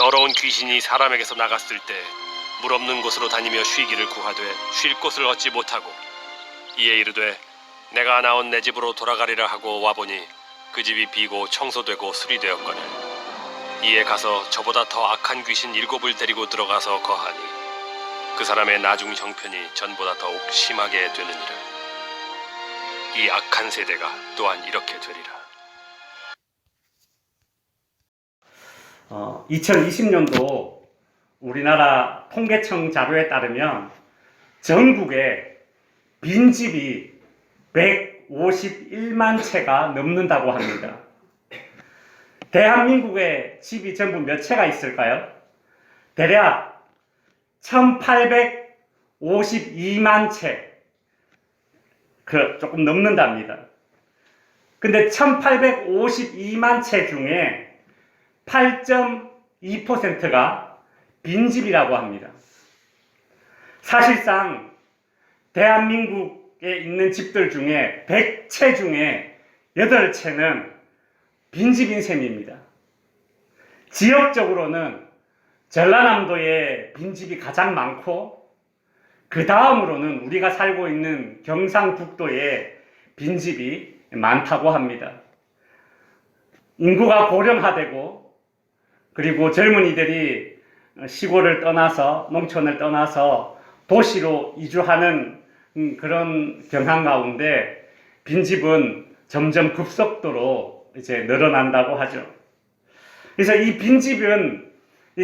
더러운 귀신이 사람에게서 나갔을 때 물 없는 곳으로 다니며 쉬기를 구하되 쉴 곳을 얻지 못하고 이에 이르되 내가 나온 내 집으로 돌아가리라 하고 와보니 그 집이 비고 청소되고 수리되었거늘 이에 가서 저보다 더 악한 귀신 7을 데리고 들어가서 거하니 그 사람의 나중 형편이 전보다 더욱 심하게 되느니라. 이 악한 세대가 또한 이렇게 되리라. 2020년도 우리나라 통계청 자료에 따르면 전국에 빈집이 151만 채가 넘는다고 합니다. 대한민국에 집이 전부 몇 채가 있을까요? 대략 1852만 채, 조금 넘는답니다. 근데 1852만 채 중에 8.2%가 빈집이라고 합니다. 사실상 대한민국에 있는 집들 중에 100채 중에 8채는 빈집인 셈입니다. 지역적으로는 전라남도에 빈집이 가장 많고 그 다음으로는 우리가 살고 있는 경상북도에 빈집이 많다고 합니다. 인구가 고령화되고 그리고 젊은이들이 시골을 떠나서 농촌을 떠나서 도시로 이주하는 그런 경향 가운데 빈집은 점점 급속도로 이제 늘어난다고 하죠. 그래서 이 빈집은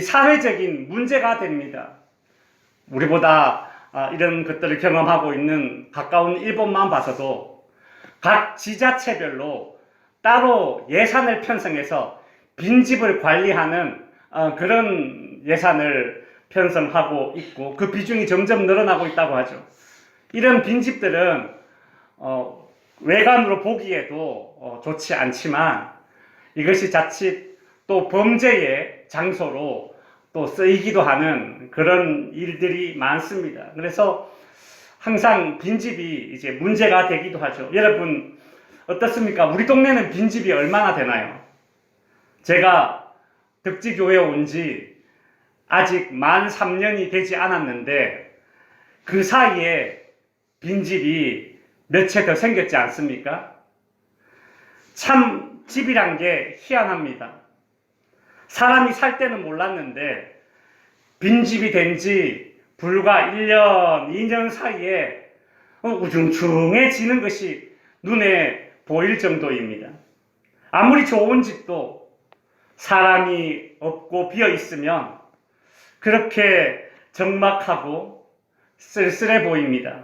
사회적인 문제가 됩니다. 우리보다 이런 것들을 경험하고 있는 가까운 일본만 봐서도 각 지자체별로 따로 예산을 편성해서 빈집을 관리하는 그런 예산을 편성하고 있고 그 비중이 점점 늘어나고 있다고 하죠. 이런 빈집들은 외관으로 보기에도 좋지 않지만 이것이 자칫 또 범죄의 장소로 또 쓰이기도 하는 그런 일들이 많습니다. 그래서 항상 빈집이 이제 문제가 되기도 하죠. 여러분 어떻습니까? 우리 동네는 빈집이 얼마나 되나요? 제가 덕지교회에 온 지 아직 만 3년이 되지 않았는데 그 사이에 빈집이 몇 채 더 생겼지 않습니까? 참 집이란 게 희한합니다. 사람이 살 때는 몰랐는데 빈집이 된 지 불과 1년, 2년 사이에 우중충해지는 것이 눈에 보일 정도입니다. 아무리 좋은 집도 사람이 없고 비어 있으면 그렇게 적막하고 쓸쓸해 보입니다.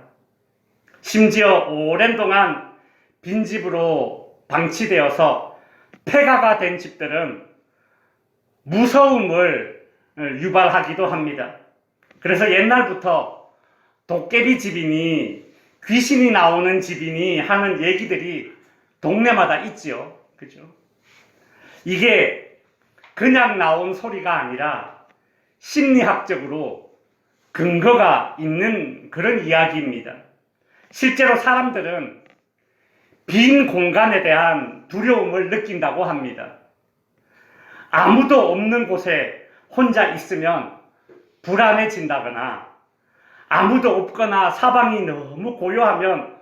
심지어 오랜 동안 빈집으로 방치되어서 폐가가 된 집들은 무서움을 유발하기도 합니다. 그래서 옛날부터 도깨비 집이니 귀신이 나오는 집이니 하는 얘기들이 동네마다 있지요. 그죠? 이게 그냥 나온 소리가 아니라 심리학적으로 근거가 있는 그런 이야기입니다. 실제로 사람들은 빈 공간에 대한 두려움을 느낀다고 합니다. 아무도 없는 곳에 혼자 있으면 불안해진다거나 아무도 없거나 사방이 너무 고요하면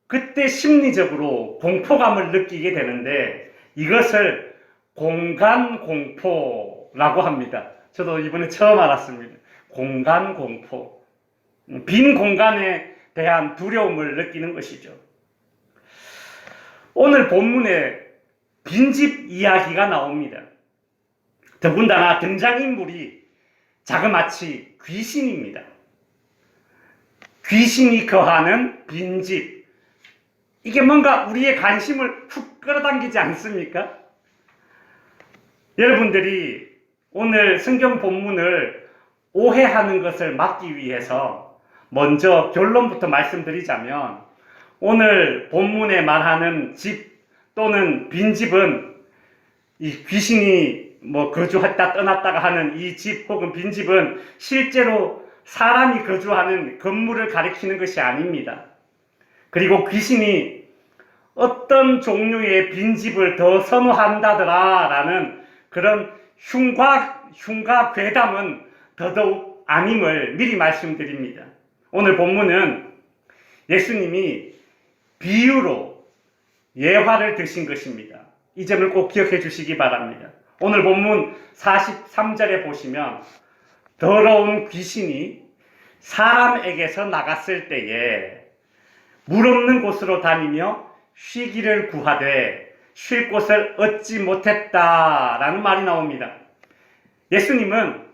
그때 심리적으로 공포감을 느끼게 되는데 이것을 공간공포라고 합니다. 저도 이번에 처음 알았습니다. 공간공포. 빈 공간에 대한 두려움을 느끼는 것이죠. 오늘 본문에 빈집 이야기가 나옵니다. 더군다나 등장인물이 자그마치 귀신입니다. 귀신이 거하는 빈집. 이게 뭔가 우리의 관심을 훅 끌어당기지 않습니까? 여러분들이 오늘 성경 본문을 오해하는 것을 막기 위해서 먼저 결론부터 말씀드리자면 오늘 본문에 말하는 집 또는 빈집은 이 귀신이 거주했다 떠났다가 하는 이 집 혹은 빈집은 실제로 사람이 거주하는 건물을 가리키는 것이 아닙니다. 그리고 귀신이 어떤 종류의 빈집을 더 선호한다더라 라는 그런 흉과 괴담은 더더욱 아님을 미리 말씀드립니다. 오늘 본문은 예수님이 비유로 예화를 드신 것입니다. 이 점을 꼭 기억해 주시기 바랍니다. 오늘 본문 43절에 보시면 더러운 귀신이 사람에게서 나갔을 때에 물 없는 곳으로 다니며 쉬기를 구하되 쉴 곳을 얻지 못했다라는 말이 나옵니다. 예수님은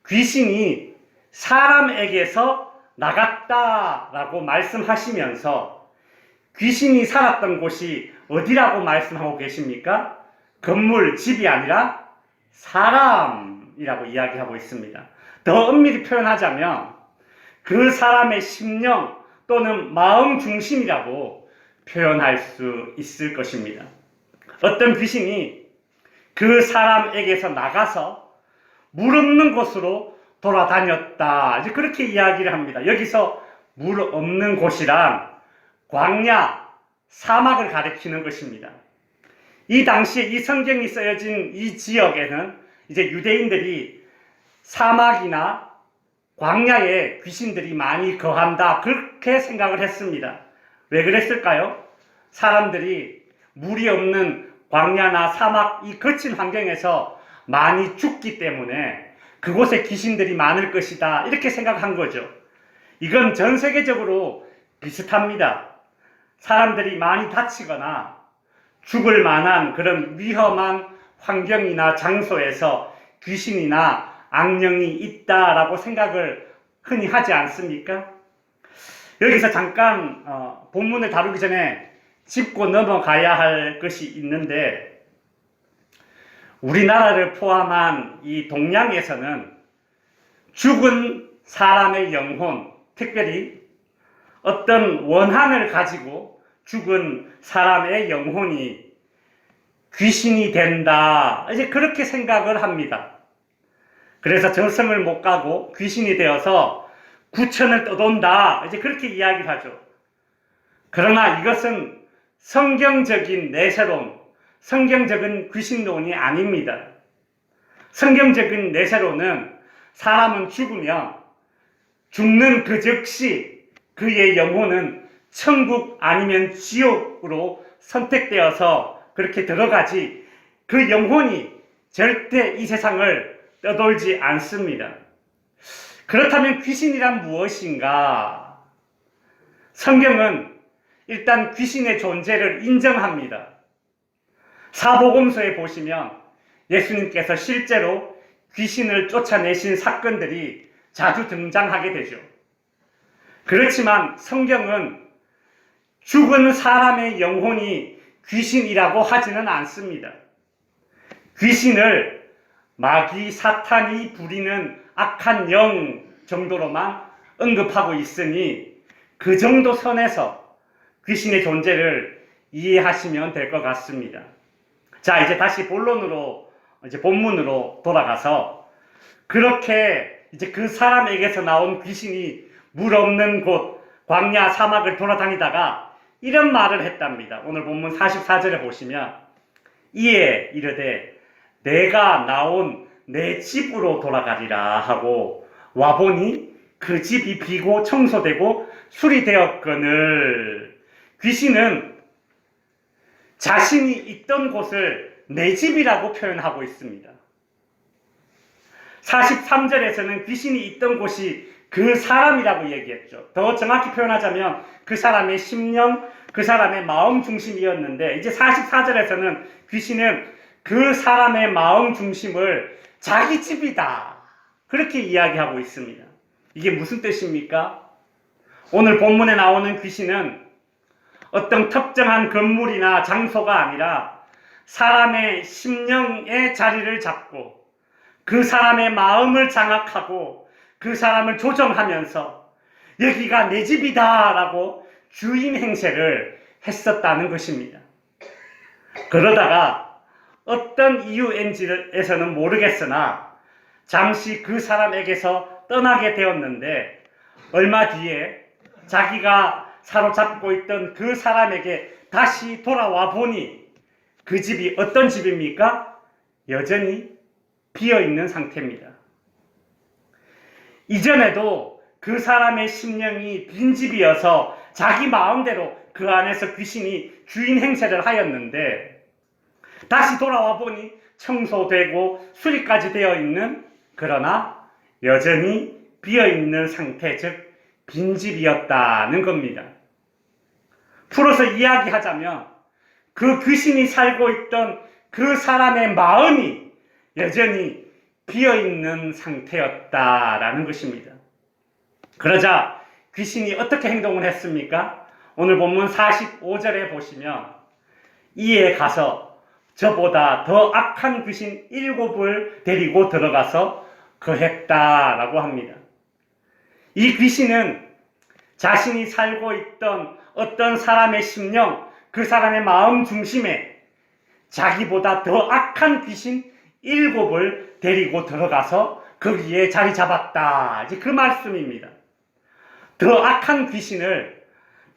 귀신이 사람에게서 나갔다라고 말씀하시면서 귀신이 살았던 곳이 어디라고 말씀하고 계십니까? 건물, 집이 아니라 사람이라고 이야기하고 있습니다. 더 엄밀히 표현하자면 그 사람의 심령 또는 마음 중심이라고 표현할 수 있을 것입니다. 어떤 귀신이 그 사람에게서 나가서 물 없는 곳으로 돌아다녔다. 이제 그렇게 이야기를 합니다. 여기서 물 없는 곳이란 광야, 사막을 가리키는 것입니다. 이 당시에 이 성경이 쓰여진 이 지역에는 이제 유대인들이 사막이나 광야에 귀신들이 많이 거한다. 그렇게 생각을 했습니다. 왜 그랬을까요? 사람들이 물이 없는 광야나 사막, 이 거친 환경에서 많이 죽기 때문에 그곳에 귀신들이 많을 것이다. 이렇게 생각한 거죠. 이건 전 세계적으로 비슷합니다. 사람들이 많이 다치거나 죽을 만한 그런 위험한 환경이나 장소에서 귀신이나 악령이 있다라고 생각을 흔히 하지 않습니까? 여기서 잠깐 본문을 다루기 전에 짚고 넘어가야 할 것이 있는데, 우리나라를 포함한 이 동양에서는 죽은 사람의 영혼, 특별히 어떤 원한을 가지고 죽은 사람의 영혼이 귀신이 된다. 이제 그렇게 생각을 합니다. 그래서 저승을 못 가고 귀신이 되어서 구천을 떠돈다. 이제 그렇게 이야기를 하죠. 그러나 이것은 성경적인 내세론, 성경적인 귀신론이 아닙니다. 성경적인 내세로는 사람은 죽으면 죽는 그 즉시 그의 영혼은 천국 아니면 지옥으로 선택되어서 그렇게 들어가지 그 영혼이 절대 이 세상을 떠돌지 않습니다. 그렇다면 귀신이란 무엇인가? 성경은 일단 귀신의 존재를 인정합니다. 사복음서에 보시면 예수님께서 실제로 귀신을 쫓아내신 사건들이 자주 등장하게 되죠. 그렇지만 성경은 죽은 사람의 영혼이 귀신이라고 하지는 않습니다. 귀신을 마귀 사탄이 부리는 악한 영 정도로만 언급하고 있으니 그 정도 선에서 귀신의 존재를 이해하시면 될 것 같습니다. 자, 이제 다시 본문으로 돌아가서 그렇게 이제 그 사람에게서 나온 귀신이 물 없는 곳, 광야 사막을 돌아다니다가 이런 말을 했답니다. 오늘 본문 44절에 보시면 이에 이르되 내가 나온 내 집으로 돌아가리라 하고 와보니 그 집이 비고 청소되고 수리되었거늘. 귀신은 자신이 있던 곳을 내 집이라고 표현하고 있습니다. 43절에서는 귀신이 있던 곳이 그 사람이라고 얘기했죠. 더 정확히 표현하자면 그 사람의 심령, 그 사람의 마음 중심이었는데, 이제 44절에서는 귀신은 그 사람의 마음 중심을 자기 집이다. 그렇게 이야기하고 있습니다. 이게 무슨 뜻입니까? 오늘 본문에 나오는 귀신은 어떤 특정한 건물이나 장소가 아니라 사람의 심령의 자리를 잡고 그 사람의 마음을 장악하고 그 사람을 조정하면서 여기가 내 집이다 라고 주인 행세를 했었다는 것입니다. 그러다가 어떤 이유인지에서는 모르겠으나 잠시 그 사람에게서 떠나게 되었는데 얼마 뒤에 자기가 사로잡고 있던 그 사람에게 다시 돌아와 보니 그 집이 어떤 집입니까? 여전히 비어 있는 상태입니다. 이전에도 그 사람의 심령이 빈집이어서 자기 마음대로 그 안에서 귀신이 주인 행세를 하였는데 다시 돌아와 보니 청소되고 수리까지 되어 있는, 그러나 여전히 비어 있는 상태, 즉 빈집이었다는 겁니다. 풀어서 이야기하자면 그 귀신이 살고 있던 그 사람의 마음이 여전히 비어있는 상태였다라는 것입니다. 그러자 귀신이 어떻게 행동을 했습니까? 오늘 본문 45절에 보시면 이에 가서 저보다 더 악한 귀신 7을 데리고 들어가서 거했다라고 합니다. 이 귀신은 자신이 살고 있던 어떤 사람의 심령, 그 사람의 마음 중심에 자기보다 더 악한 귀신 7을 데리고 들어가서 거기에 자리 잡았다. 이제 그 말씀입니다. 더 악한 귀신을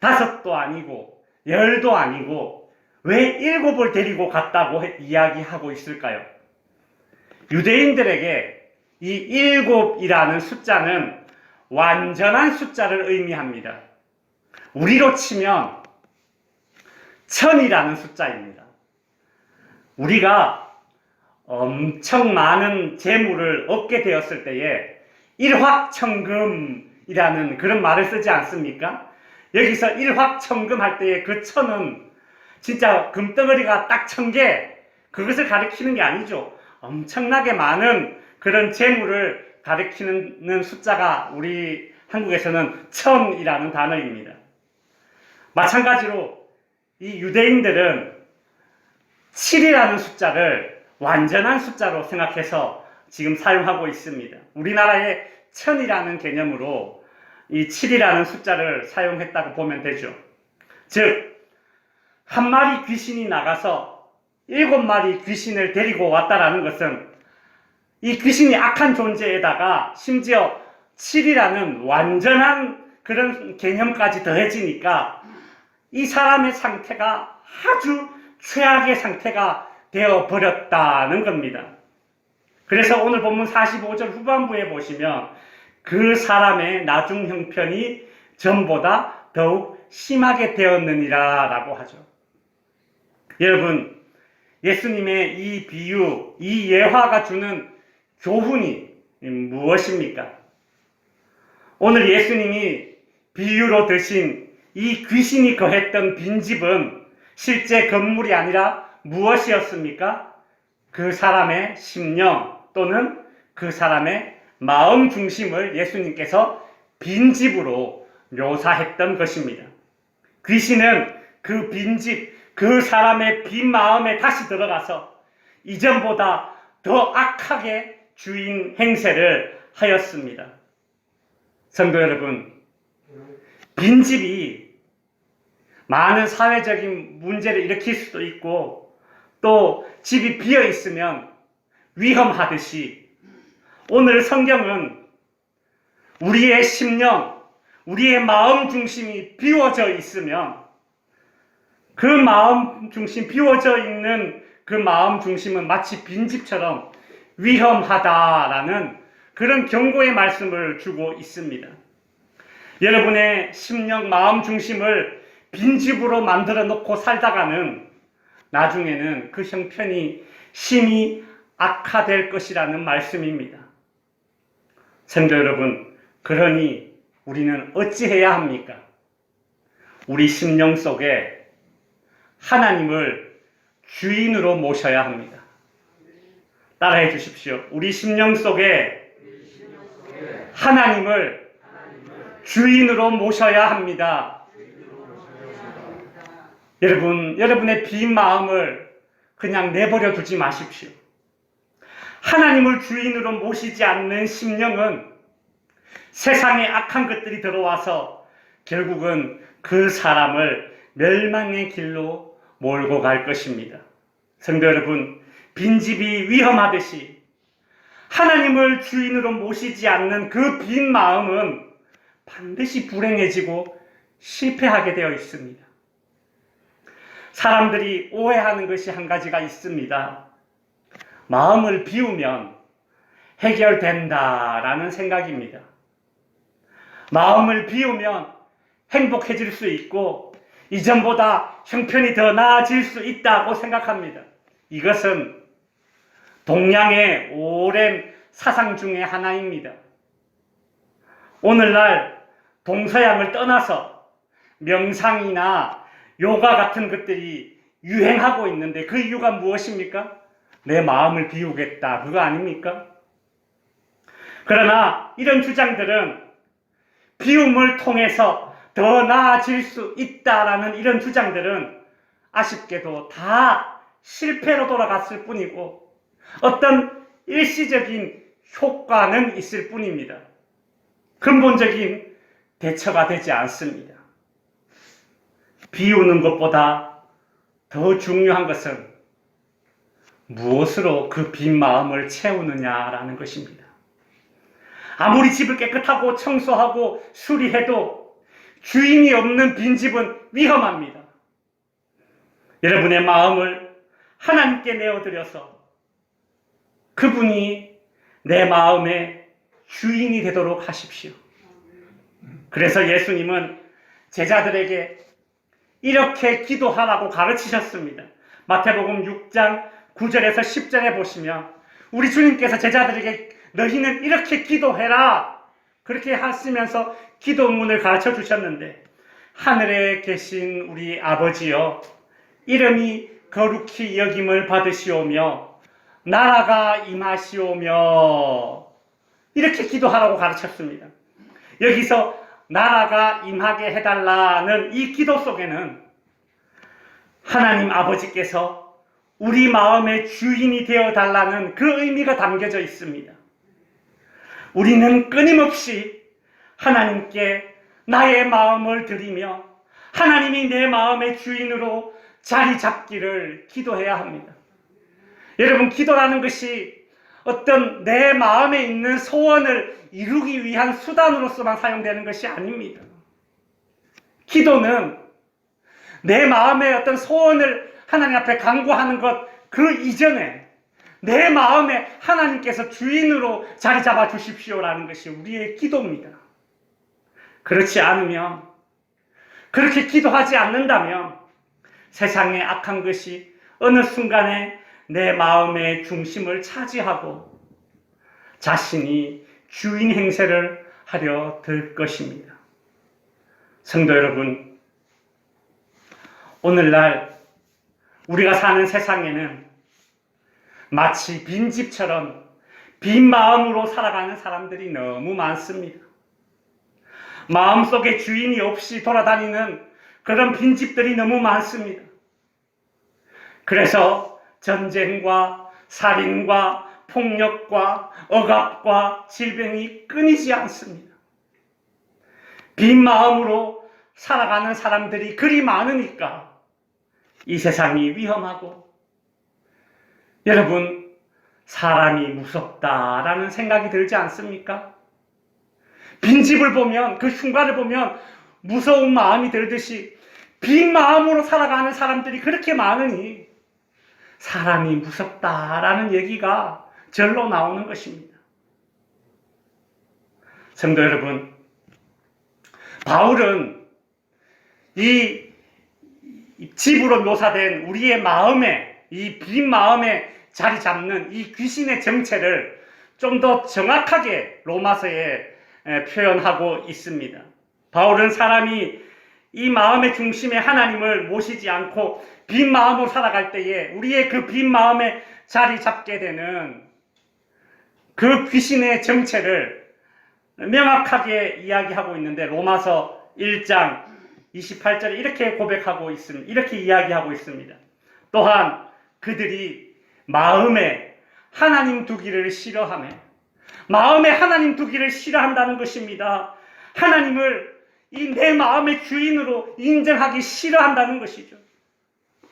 5도 아니고 10도 아니고 왜 7을 데리고 갔다고 이야기하고 있을까요? 유대인들에게 이 7이라는 숫자는 완전한 숫자를 의미합니다. 우리로 치면 1000이라는 숫자입니다. 우리가 엄청 많은 재물을 얻게 되었을 때에 일확천금이라는 그런 말을 쓰지 않습니까? 여기서 일확천금 할 때의 그 1000은 진짜 금덩어리가 딱 1000개, 그것을 가리키는 게 아니죠. 엄청나게 많은 그런 재물을 가리키는 숫자가 우리 한국에서는 1000이라는 단어입니다. 마찬가지로 이 유대인들은 7이라는 숫자를 완전한 숫자로 생각해서 지금 사용하고 있습니다. 우리나라의 1000이라는 개념으로 이 7이라는 숫자를 사용했다고 보면 되죠. 즉, 한 마리 귀신이 나가서 7마리 귀신을 데리고 왔다라는 것은 이 귀신이 악한 존재에다가 심지어 7이라는 완전한 그런 개념까지 더해지니까 이 사람의 상태가 아주 최악의 상태가 되어버렸다는 겁니다. 그래서 오늘 본문 45절 후반부에 보시면 그 사람의 나중 형편이 전보다 더욱 심하게 되었느니라 라고 하죠. 여러분, 예수님의 이 비유, 이 예화가 주는 교훈이 무엇입니까? 오늘 예수님이 비유로 드신 이 귀신이 거했던 빈집은 실제 건물이 아니라 무엇이었습니까? 그 사람의 심령 또는 그 사람의 마음 중심을 예수님께서 빈집으로 묘사했던 것입니다. 귀신은 그 빈집, 그 사람의 빈 마음에 다시 들어가서 이전보다 더 악하게 주인 행세를 하였습니다. 성도 여러분, 빈집이 많은 사회적인 문제를 일으킬 수도 있고 또 집이 비어 있으면 위험하듯이 오늘 성경은 우리의 심령, 우리의 마음 중심이 비워져 있으면 그 마음 중심, 비워져 있는 그 마음 중심은 마치 빈집처럼 위험하다라는 그런 경고의 말씀을 주고 있습니다. 여러분의 심령, 마음 중심을 빈집으로 만들어 놓고 살다가는 나중에는 그 형편이 심히 악화될 것이라는 말씀입니다. 성도 여러분, 그러니 우리는 어찌해야 합니까? 우리 심령 속에 하나님을 주인으로 모셔야 합니다. 따라해 주십시오. 우리 심령 속에 하나님을 주인으로 모셔야 합니다. 여러분의 빈 마음을 그냥 내버려 두지 마십시오. 하나님을 주인으로 모시지 않는 심령은 세상에 악한 것들이 들어와서 결국은 그 사람을 멸망의 길로 몰고 갈 것입니다. 성도 여러분, 빈집이 위험하듯이 하나님을 주인으로 모시지 않는 그 빈 마음은 반드시 불행해지고 실패하게 되어 있습니다. 사람들이 오해하는 것이 한 가지가 있습니다. 마음을 비우면 해결된다라는 생각입니다. 마음을 비우면 행복해질 수 있고 이전보다 형편이 더 나아질 수 있다고 생각합니다. 이것은 동양의 오랜 사상 중에 하나입니다. 오늘날 동서양을 떠나서 명상이나 요가 같은 것들이 유행하고 있는데 그 이유가 무엇입니까? 내 마음을 비우겠다, 그거 아닙니까? 그러나 이런 주장들은 비움을 통해서 더 나아질 수 있다라는 이런 주장들은 아쉽게도 다 실패로 돌아갔을 뿐이고 어떤 일시적인 효과는 있을 뿐입니다. 근본적인 대처가 되지 않습니다. 비우는 것보다 더 중요한 것은 무엇으로 그 빈 마음을 채우느냐라는 것입니다. 아무리 집을 깨끗하고 청소하고 수리해도 주인이 없는 빈집은 위험합니다. 여러분의 마음을 하나님께 내어드려서 그분이 내 마음의 주인이 되도록 하십시오. 그래서 예수님은 제자들에게 이렇게 기도하라고 가르치셨습니다. 마태복음 6장 9절에서 10절에 보시면 우리 주님께서 제자들에게 너희는 이렇게 기도해라 그렇게 하시면서 기도문을 가르쳐 주셨는데, 하늘에 계신 우리 아버지여, 이름이 거룩히 여김을 받으시오며 나라가 임하시오며, 이렇게 기도하라고 가르쳤습니다. 여기서 나라가 임하게 해달라는 이 기도 속에는 하나님 아버지께서 우리 마음의 주인이 되어달라는 그 의미가 담겨져 있습니다. 우리는 끊임없이 하나님께 나의 마음을 드리며 하나님이 내 마음의 주인으로 자리 잡기를 기도해야 합니다. 여러분, 기도라는 것이 어떤 내 마음에 있는 소원을 이루기 위한 수단으로서만 사용되는 것이 아닙니다. 기도는 내 마음의 어떤 소원을 하나님 앞에 간구하는 것 그 이전에 내 마음에 하나님께서 주인으로 자리 잡아 주십시오라는 것이 우리의 기도입니다. 그렇지 않으면, 그렇게 기도하지 않는다면 세상의 악한 것이 어느 순간에 내 마음의 중심을 차지하고 자신이 주인 행세를 하려 들 것입니다. 성도 여러분, 오늘날 우리가 사는 세상에는 마치 빈집처럼 빈 마음으로 살아가는 사람들이 너무 많습니다. 마음속에 주인이 없이 돌아다니는 그런 빈집들이 너무 많습니다. 그래서 전쟁과 살인과 폭력과 억압과 질병이 끊이지 않습니다. 빈 마음으로 살아가는 사람들이 그리 많으니까 이 세상이 위험하고, 여러분, 사람이 무섭다라는 생각이 들지 않습니까? 빈집을 보면, 그 흉가를 보면 무서운 마음이 들듯이 빈 마음으로 살아가는 사람들이 그렇게 많으니 사람이 무섭다라는 얘기가 절로 나오는 것입니다. 성도 여러분, 바울은 이 집으로 묘사된 우리의 마음에, 이 빈 마음에 자리 잡는 이 귀신의 정체를 좀 더 정확하게 로마서에 표현하고 있습니다. 바울은 사람이 이 마음의 중심에 하나님을 모시지 않고 빈 마음으로 살아갈 때에 우리의 그 빈 마음에 자리 잡게 되는 그 귀신의 정체를 명확하게 이야기하고 있는데, 로마서 1장 28절에 이렇게 고백하고 있습니다. 이렇게 이야기하고 있습니다. 또한 그들이 마음에 하나님 두기를 싫어하며, 마음에 하나님 두기를 싫어한다는 것입니다. 하나님을 이 내 마음의 주인으로 인정하기 싫어한다는 것이죠.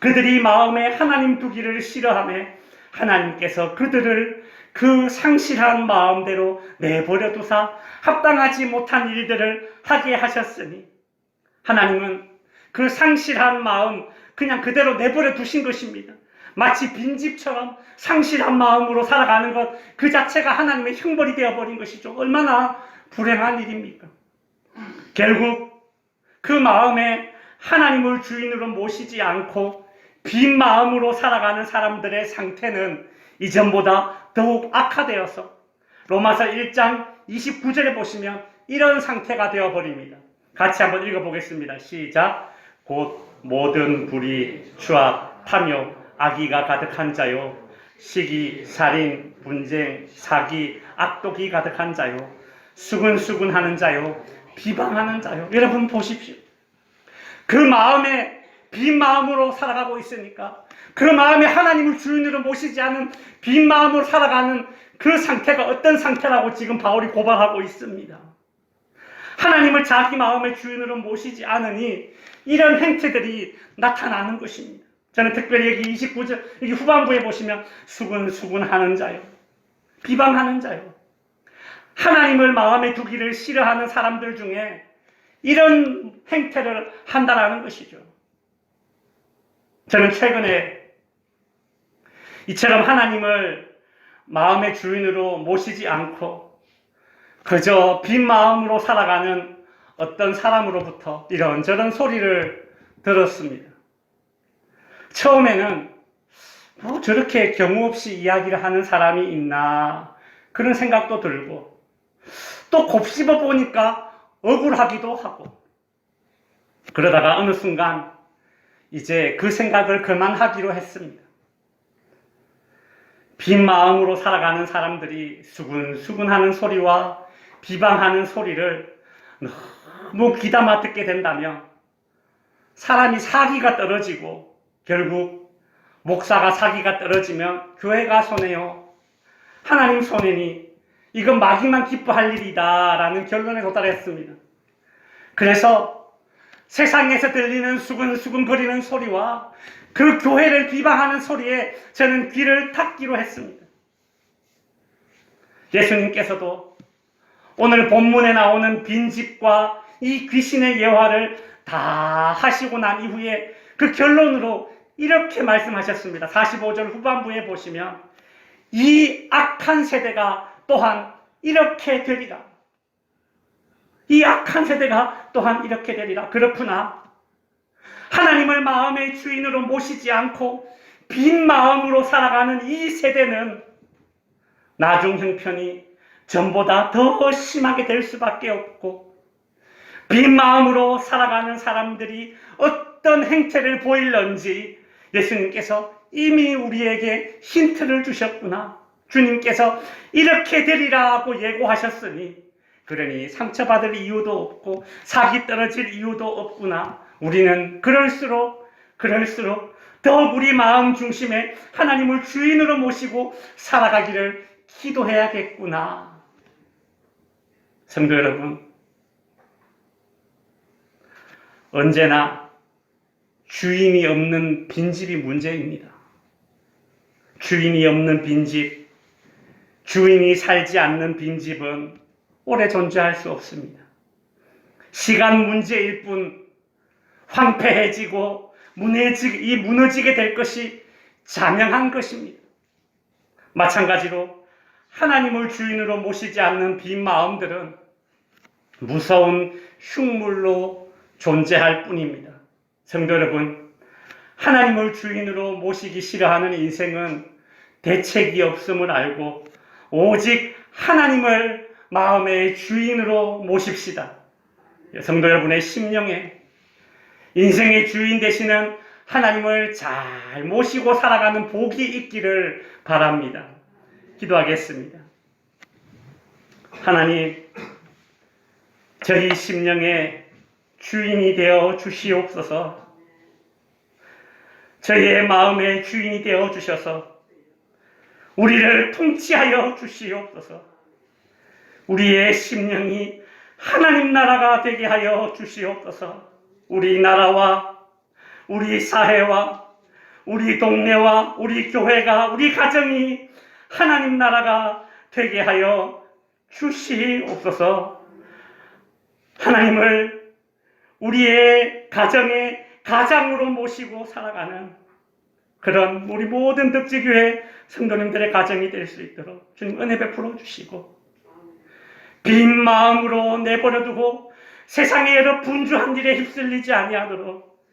그들이 마음에 하나님 두기를 싫어하며 하나님께서 그들을 그 상실한 마음대로 내버려 두사 합당하지 못한 일들을 하게 하셨으니, 하나님은 그 상실한 마음 그냥 그대로 내버려 두신 것입니다. 마치 빈집처럼 상실한 마음으로 살아가는 것 그 자체가 하나님의 형벌이 되어버린 것이죠. 얼마나 불행한 일입니까? 결국 그 마음에 하나님을 주인으로 모시지 않고 빈 마음으로 살아가는 사람들의 상태는 이전보다 더욱 악화되어서 로마서 1장 29절에 보시면 이런 상태가 되어버립니다. 같이 한번 읽어보겠습니다. 시작. 곧 모든 불의, 추악, 탐욕, 악의가 가득한 자요, 시기, 살인, 분쟁, 사기, 악독이 가득한 자요, 수근수근하는 자요, 비방하는 자요. 여러분 보십시오. 그 마음에 빈 마음으로 살아가고 있으니까 그 마음에 하나님을 주인으로 모시지 않은 빈 마음으로 살아가는 그 상태가 어떤 상태라고 지금 바울이 고발하고 있습니다. 하나님을 자기 마음의 주인으로 모시지 않으니 이런 행태들이 나타나는 것입니다. 저는 특별히 여기 29절 여기 후반부에 보시면 수근수근하는 자요, 비방하는 자요, 하나님을 마음에 두기를 싫어하는 사람들 중에 이런 행태를 한다라는 것이죠. 저는 최근에 이처럼 하나님을 마음의 주인으로 모시지 않고 그저 빈 마음으로 살아가는 어떤 사람으로부터 이런저런 소리를 들었습니다. 처음에는 뭐 저렇게 경우 없이 이야기를 하는 사람이 있나 그런 생각도 들고 또 곱씹어 보니까 억울하기도 하고 그러다가 어느 순간 이제 그 생각을 그만하기로 했습니다. 빈 마음으로 살아가는 사람들이 수근수근하는 소리와 비방하는 소리를 너무 귀담아 듣게 된다면 사람이 사기가 떨어지고 결국 목사가 사기가 떨어지면 교회가 손해요. 하나님 손해니 이건 마귀만 기뻐할 일이다 라는 결론에 도달했습니다. 그래서 세상에서 들리는 수근수근거리는 소리와 그 교회를 비방하는 소리에 저는 귀를 닫기로 했습니다. 예수님께서도 오늘 본문에 나오는 빈집과 이 귀신의 예화를 다 하시고 난 이후에 그 결론으로 이렇게 말씀하셨습니다. 45절 후반부에 보시면 이 악한 세대가 또한 이렇게 되리라. 이 악한 세대가 또한 이렇게 되리라. 그렇구나. 하나님을 마음의 주인으로 모시지 않고 빈 마음으로 살아가는 이 세대는 나중 형편이 전보다 더 심하게 될 수밖에 없고 빈 마음으로 살아가는 사람들이 어떤 행태를 보일런지 예수님께서 이미 우리에게 힌트를 주셨구나. 주님께서 이렇게 되리라고 예고하셨으니 그러니 상처받을 이유도 없고 사기 떨어질 이유도 없구나. 우리는 그럴수록 더욱 우리 마음 중심에 하나님을 주인으로 모시고 살아가기를 기도해야겠구나. 성도 여러분, 언제나 주인이 없는 빈집이 문제입니다. 주인이 없는 빈집, 주인이 살지 않는 빈집은 오래 존재할 수 없습니다. 시간 문제일 뿐 황폐해지고 무너지게 될 것이 자명한 것입니다. 마찬가지로 하나님을 주인으로 모시지 않는 빈 마음들은 무서운 흉물로 존재할 뿐입니다. 성도 여러분, 하나님을 주인으로 모시기 싫어하는 인생은 대책이 없음을 알고 오직 하나님을 마음의 주인으로 모십시다. 성도 여러분의 심령에 인생의 주인 되시는 하나님을 잘 모시고 살아가는 복이 있기를 바랍니다. 기도하겠습니다. 하나님, 저희 심령의 주인이 되어 주시옵소서. 저희의 마음의 주인이 되어 주셔서 우리를 통치하여 주시옵소서. 우리의 심령이 하나님 나라가 되게 하여 주시옵소서. 우리 나라와 우리 사회와 우리 동네와 우리 교회가 우리 가정이 하나님 나라가 되게 하여 주시옵소서. 하나님을 우리의 가정의 가장으로 모시고 살아가는 그런 우리 모든 덕지교회 성도님들의 가정이 될 수 있도록 주님 은혜 베풀어 주시고, 빈 마음으로 내버려 두고 세상의 여러 분주한 일에 휩쓸리지 아니하도록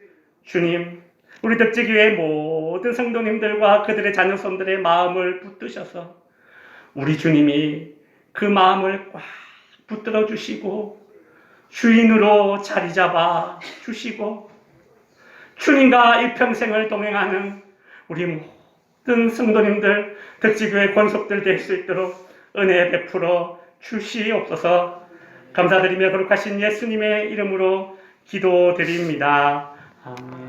주님 우리 덕지교회 모든 성도님들과 그들의 자녀손들의 마음을 붙드셔서 우리 주님이 그 마음을 꽉 붙들어 주시고 주인으로 자리 잡아 주시고 주님과 일평생을 동행하는 우리 모든 성도님들, 덕지교회 권속들 될 수 있도록 은혜 베풀어 주시옵소서. 감사드리며 거룩하신 예수님의 이름으로 기도드립니다. 아멘.